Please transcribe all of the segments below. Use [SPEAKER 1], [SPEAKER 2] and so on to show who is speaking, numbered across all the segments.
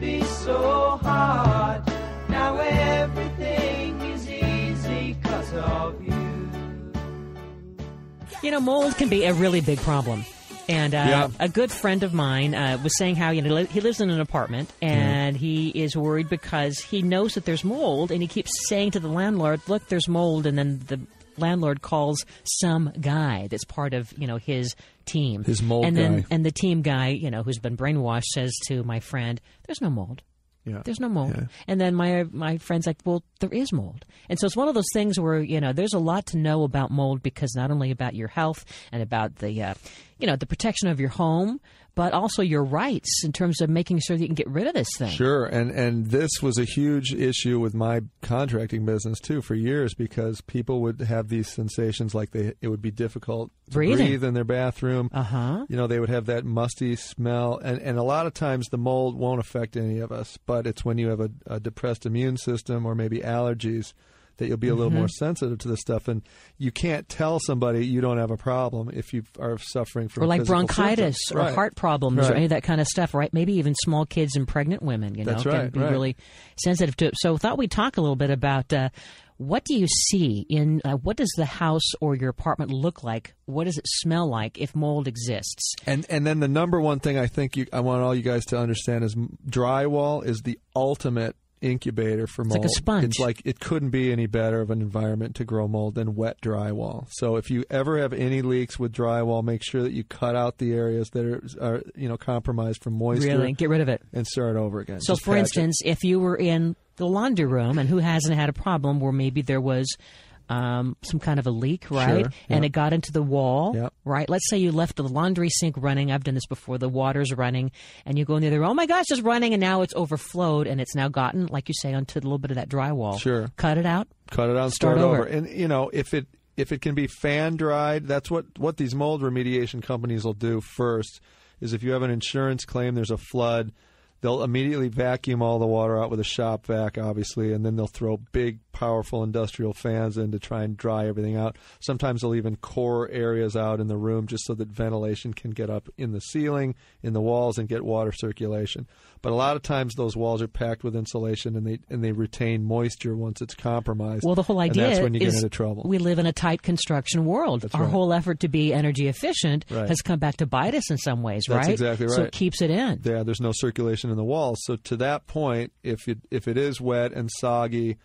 [SPEAKER 1] be so hard. Now everything is easy 'cause of you.
[SPEAKER 2] You know, mold can be a really big problem. And a good friend of mine was saying how he lives in an apartment, and he is worried because he knows that there's mold, and he keeps saying to the landlord, look, there's mold, and then the landlord calls some guy that's part of, his team.
[SPEAKER 3] His mold
[SPEAKER 2] guy.
[SPEAKER 3] Guy.
[SPEAKER 2] And the team guy, who's been brainwashed, says to my friend, there's no mold.
[SPEAKER 3] Yeah.
[SPEAKER 2] There's no mold.
[SPEAKER 3] Yeah.
[SPEAKER 2] And then my friend's like, well, there is mold. And so it's one of those things where, there's a lot to know about mold, because not only about your health and about the, the protection of your home, but also your rights in terms of making sure that you can get rid of this thing.
[SPEAKER 3] Sure. And this was a huge issue with my contracting business, too, for years, because people would have these sensations like it would be difficult to breathe in their bathroom.
[SPEAKER 2] Uh-huh.
[SPEAKER 3] They would have that musty smell. And a lot of times the mold won't affect any of us, but it's when you have a depressed immune system or maybe allergies that you'll be a little more sensitive to this stuff. And you can't tell somebody you don't have a problem if you are suffering from
[SPEAKER 2] or like bronchitis
[SPEAKER 3] symptoms.
[SPEAKER 2] or heart problems or any of that kind of stuff, right? Maybe even small kids and pregnant women,
[SPEAKER 3] That's
[SPEAKER 2] can be really sensitive to it. So I thought we'd talk a little bit about what do you see in what does the house or your apartment look like? What does it smell like if mold exists?
[SPEAKER 3] And then the number one thing I think I want all you guys to understand is drywall is the ultimate incubator for mold.
[SPEAKER 2] It's like a sponge.
[SPEAKER 3] It's like it couldn't be any better of an environment to grow mold than wet drywall. So if you ever have any leaks with drywall, make sure that you cut out the areas that are compromised from moisture.
[SPEAKER 2] Really, get rid of it
[SPEAKER 3] and start over again.
[SPEAKER 2] So, for instance, if you were in the laundry room, and who hasn't had a problem where maybe there was some kind of a leak, right?
[SPEAKER 3] Sure,
[SPEAKER 2] and it got into the wall,
[SPEAKER 3] Yep.
[SPEAKER 2] right? Let's say you left the laundry sink running. I've done this before. The water's running, and you go in there, oh my gosh, it's running, and now it's overflowed, and it's now gotten, like you say, onto a little bit of that drywall.
[SPEAKER 3] Sure.
[SPEAKER 2] Cut it out.
[SPEAKER 3] Cut it out and start over. And, if it can be fan dried, that's what these mold remediation companies will do first, is if you have an insurance claim, there's a flood, they'll immediately vacuum all the water out with a shop vac, obviously, and then they'll throw big, powerful industrial fans in to try and dry everything out. Sometimes they'll even core areas out in the room just so that ventilation can get up in the ceiling, in the walls, and get water circulation. But a lot of times those walls are packed with insulation, and they retain moisture once it's compromised.
[SPEAKER 2] Well, the whole idea
[SPEAKER 3] and that's when you
[SPEAKER 2] is
[SPEAKER 3] get into trouble.
[SPEAKER 2] We live in a tight construction world.
[SPEAKER 3] That's
[SPEAKER 2] Our
[SPEAKER 3] right.
[SPEAKER 2] whole effort to be energy efficient has come back to bite us in some ways, right?
[SPEAKER 3] That's exactly right.
[SPEAKER 2] So it keeps it in.
[SPEAKER 3] Yeah, there's no circulation in the walls. So to that point, if it is wet and soggy,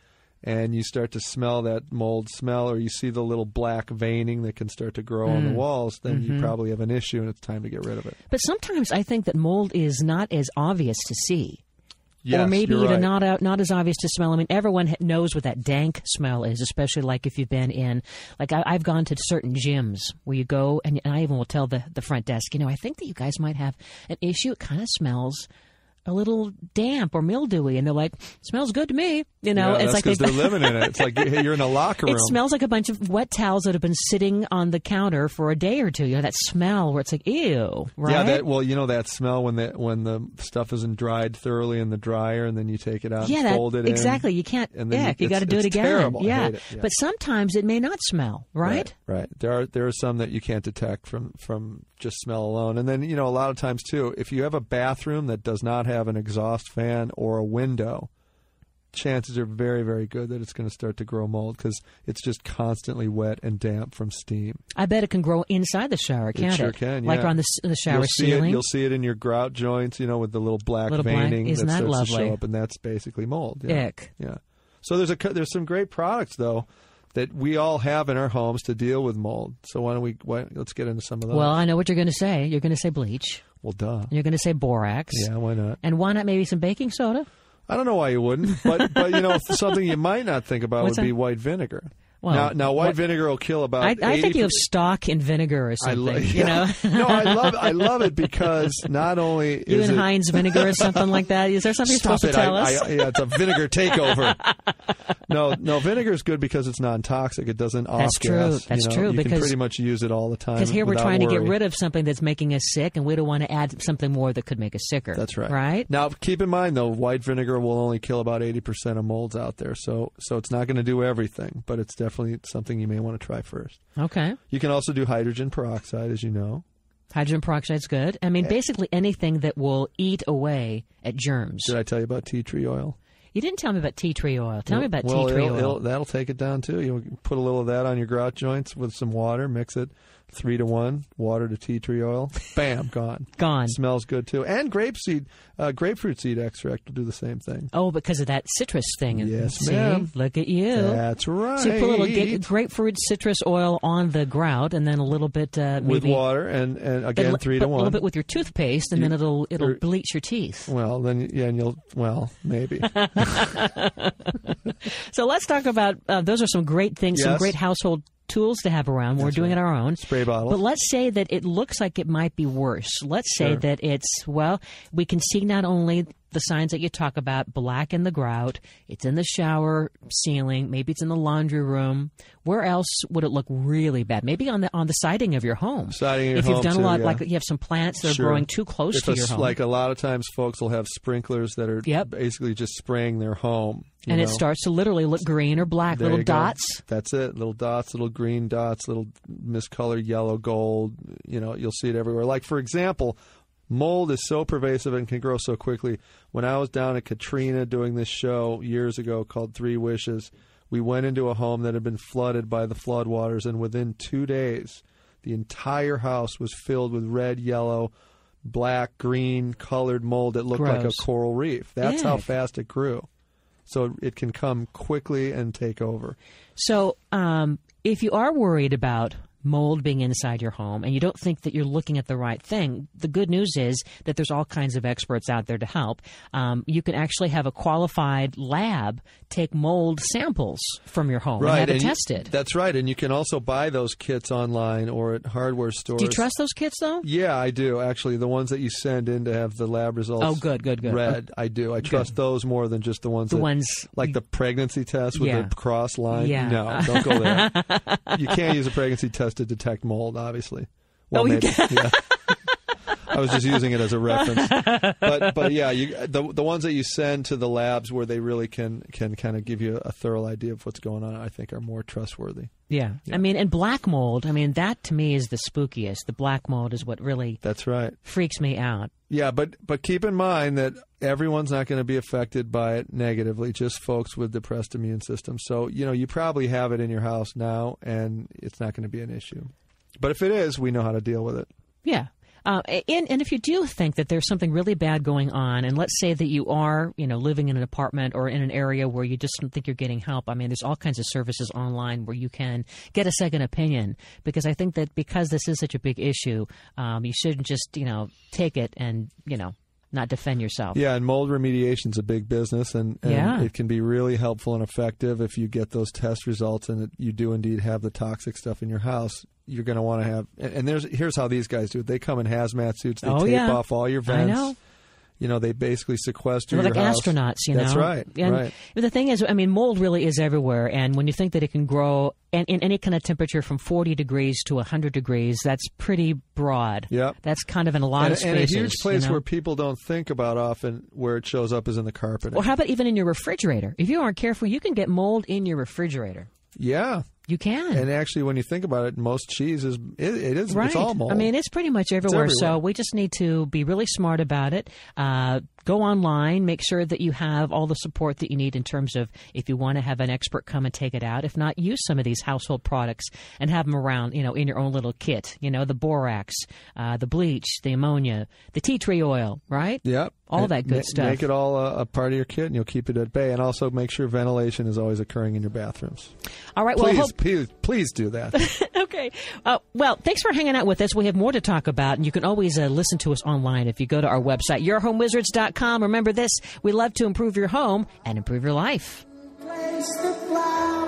[SPEAKER 3] and you start to smell that mold smell, or you see the little black veining that can start to grow on the walls, then you probably have an issue, and it's time to get rid of it.
[SPEAKER 2] But sometimes I think that mold is not as obvious to see.
[SPEAKER 3] Yes,
[SPEAKER 2] or maybe
[SPEAKER 3] you're
[SPEAKER 2] even
[SPEAKER 3] right.
[SPEAKER 2] not as obvious to smell. I mean, everyone knows what that dank smell is, especially like if you've been in, like I've gone to certain gyms where you go, and I even will tell the front desk, I think that you guys might have an issue. It kind of smells a little damp or mildewy, and they're like, smells good to me.
[SPEAKER 3] Yeah,
[SPEAKER 2] it's
[SPEAKER 3] that's
[SPEAKER 2] like
[SPEAKER 3] because they're living in it. It's like you're in a locker room.
[SPEAKER 2] It smells like a bunch of wet towels that have been sitting on the counter for a day or two. That smell where it's like, ew, right?
[SPEAKER 3] Yeah, that smell when the stuff isn't dried thoroughly in the dryer, and then you take it out and fold it in.
[SPEAKER 2] Exactly. You can't.
[SPEAKER 3] And then
[SPEAKER 2] you got to do it again.
[SPEAKER 3] Terrible.
[SPEAKER 2] Yeah.
[SPEAKER 3] I hate it. Yeah.
[SPEAKER 2] But sometimes it may not smell, right?
[SPEAKER 3] Right. There are some that you can't detect from just smell alone. And then, a lot of times too, if you have a bathroom that does not have an exhaust fan or a window, chances are very, very good that it's going to start to grow mold, because it's just constantly wet and damp from steam.
[SPEAKER 2] I bet it can grow inside the shower, can't it?
[SPEAKER 3] Sure can,
[SPEAKER 2] Like
[SPEAKER 3] yeah.
[SPEAKER 2] on the shower ceiling.
[SPEAKER 3] You'll see it in your grout joints, with the little black veining
[SPEAKER 2] Isn't
[SPEAKER 3] that
[SPEAKER 2] that
[SPEAKER 3] starts to
[SPEAKER 2] lovely?
[SPEAKER 3] show up, and that's basically mold. Yeah.
[SPEAKER 2] Ick.
[SPEAKER 3] Yeah. So there's some great products though that we all have in our homes to deal with mold. So let's get into some of those.
[SPEAKER 2] Well, I know what you're going to say. You're going to say bleach.
[SPEAKER 3] Well, duh.
[SPEAKER 2] You're going to say borax.
[SPEAKER 3] Yeah, why not?
[SPEAKER 2] And why not maybe some baking soda?
[SPEAKER 3] I don't know why you wouldn't, but something you might not think about would be white vinegar.
[SPEAKER 2] Well,
[SPEAKER 3] now white vinegar will kill about.
[SPEAKER 2] I think you have stock in vinegar or something.
[SPEAKER 3] No, I love it because not only is
[SPEAKER 2] you and
[SPEAKER 3] it
[SPEAKER 2] Heinz vinegar or something like that. Is there something you're supposed to tell us?
[SPEAKER 3] Yeah, it's a vinegar takeover. No, vinegar is good because it's non-toxic. It doesn't off gas.
[SPEAKER 2] That's true.
[SPEAKER 3] You
[SPEAKER 2] because
[SPEAKER 3] can pretty much use it all the time.
[SPEAKER 2] Because here we're
[SPEAKER 3] without
[SPEAKER 2] trying to
[SPEAKER 3] worry.
[SPEAKER 2] get rid of something that's making us sick, and we don't want to add something more that could make us sicker.
[SPEAKER 3] That's right.
[SPEAKER 2] Right?
[SPEAKER 3] Now, keep in mind, though, white vinegar will only kill about 80% of molds out there. So it's not going to do everything, but it's definitely something you may want to try first.
[SPEAKER 2] Okay.
[SPEAKER 3] You can also do hydrogen peroxide, as you know.
[SPEAKER 2] Hydrogen peroxide's good. I mean, basically anything that will eat away at germs.
[SPEAKER 3] Did I tell you about tea tree oil?
[SPEAKER 2] You didn't tell me about tea tree oil. Tell me about tea tree oil.
[SPEAKER 3] That'll take it down, too. You put a little of that on your grout joints with some water, mix it 3-to-1, water to tea tree oil. Bam, gone.
[SPEAKER 2] Gone.
[SPEAKER 3] Smells good, too. And grapefruit seed extract will do the same thing.
[SPEAKER 2] Oh, because of that citrus thing.
[SPEAKER 3] Yes, ma'am.
[SPEAKER 2] Look at you.
[SPEAKER 3] That's right.
[SPEAKER 2] So you put a little grapefruit citrus oil on the grout, and then a little bit
[SPEAKER 3] with water, and again 3-to-1.
[SPEAKER 2] A little bit with your toothpaste, and then it'll bleach your teeth.
[SPEAKER 3] Well, then maybe.
[SPEAKER 2] So let's talk about those are some great things, some great household tools to have around. We're doing it our own.
[SPEAKER 3] Spray bottles.
[SPEAKER 2] But let's say that it looks like it might be worse. Let's say that we can see not only the signs that you talk about, black in the grout, it's in the shower ceiling, maybe it's in the laundry room. Where else would it look really bad? Maybe on the siding of your home.
[SPEAKER 3] Siding of your
[SPEAKER 2] if
[SPEAKER 3] home,
[SPEAKER 2] you've done
[SPEAKER 3] too,
[SPEAKER 2] a lot, like you have some plants that are growing too close to your home.
[SPEAKER 3] Like a lot of times folks will have sprinklers that are basically just spraying their home.
[SPEAKER 2] And it starts to literally look green or black,
[SPEAKER 3] there
[SPEAKER 2] little dots.
[SPEAKER 3] That's it, little dots, little green dots, little miscolored yellow, gold. You'll see it everywhere. Like, for example, mold is so pervasive and can grow so quickly. When I was down at Katrina doing this show years ago called 3 Wishes, we went into a home that had been flooded by the floodwaters, and within 2 days, the entire house was filled with red, yellow, black, green colored mold that looked like a coral reef. That's how fast it grew. So it can come quickly and take over.
[SPEAKER 2] So if you are worried about mold being inside your home and you don't think that you're looking at the right thing, the good news is that there's all kinds of experts out there to help. You can actually have a qualified lab take mold samples from your home and have it tested.
[SPEAKER 3] That's right. And you can also buy those kits online or at hardware stores.
[SPEAKER 2] Do you trust those kits, though?
[SPEAKER 3] Yeah, I do. Actually, the ones that you send in to have the lab results read, I do. I trust those more than just the ones like the pregnancy test with the cross line.
[SPEAKER 2] Yeah.
[SPEAKER 3] No, don't go there. You can't use a pregnancy test to detect mold, obviously. Well, maybe. Yeah. I was just using it as a reference. But yeah, the ones that you send to the labs where they really can kind of give you a thorough idea of what's going on, I think are more trustworthy.
[SPEAKER 2] Yeah. I mean, and black mold, that to me is the spookiest. The black mold is what really freaks me out.
[SPEAKER 3] Yeah, but keep in mind that everyone's not going to be affected by it negatively, just folks with depressed immune systems. So, you probably have it in your house now, and it's not going to be an issue. But if it is, we know how to deal with it.
[SPEAKER 2] Yeah. And if you do think that there's something really bad going on, and let's say that you are, living in an apartment or in an area where you just don't think you're getting help, there's all kinds of services online where you can get a second opinion. Because I think that because this is such a big issue, you shouldn't just, take it and, not defend yourself.
[SPEAKER 3] Yeah, and mold remediation is a big business, and it can be really helpful and effective if you get those test results and you do indeed have the toxic stuff in your house. You're going to want to have, and here's how these guys do it. They come in hazmat suits. They tape off all your vents.
[SPEAKER 2] I know.
[SPEAKER 3] They basically sequester your
[SPEAKER 2] like
[SPEAKER 3] house.
[SPEAKER 2] Astronauts,
[SPEAKER 3] That's right.
[SPEAKER 2] And the thing is, mold really is everywhere. And when you think that it can grow in any kind of temperature from 40 degrees to 100 degrees, that's pretty broad.
[SPEAKER 3] Yep.
[SPEAKER 2] That's kind of in a lot of spaces.
[SPEAKER 3] And a huge place where people don't think about often where it shows up is in the carpet.
[SPEAKER 2] Or how about even in your refrigerator? If you aren't careful, you can get mold in your refrigerator.
[SPEAKER 3] Yeah.
[SPEAKER 2] You can.
[SPEAKER 3] And actually, when you think about it, most cheese is it's all mold.
[SPEAKER 2] It's pretty much everywhere. So we just need to be really smart about it. Go online, make sure that you have all the support that you need in terms of if you want to have an expert come and take it out. If not, use some of these household products and have them around, in your own little kit. The borax, the bleach, the ammonia, the tea tree oil, right?
[SPEAKER 3] Yep.
[SPEAKER 2] All that good stuff.
[SPEAKER 3] Make it all a part of your kit, and you'll keep it at bay. And also make sure ventilation is always occurring in your bathrooms.
[SPEAKER 2] All right.
[SPEAKER 3] Please do that.
[SPEAKER 2] Okay. Well, thanks for hanging out with us. We have more to talk about, and you can always listen to us online if you go to our website, yourhomewizards.com. Remember this, we love to improve your home and improve your life.
[SPEAKER 1] Place the flowers.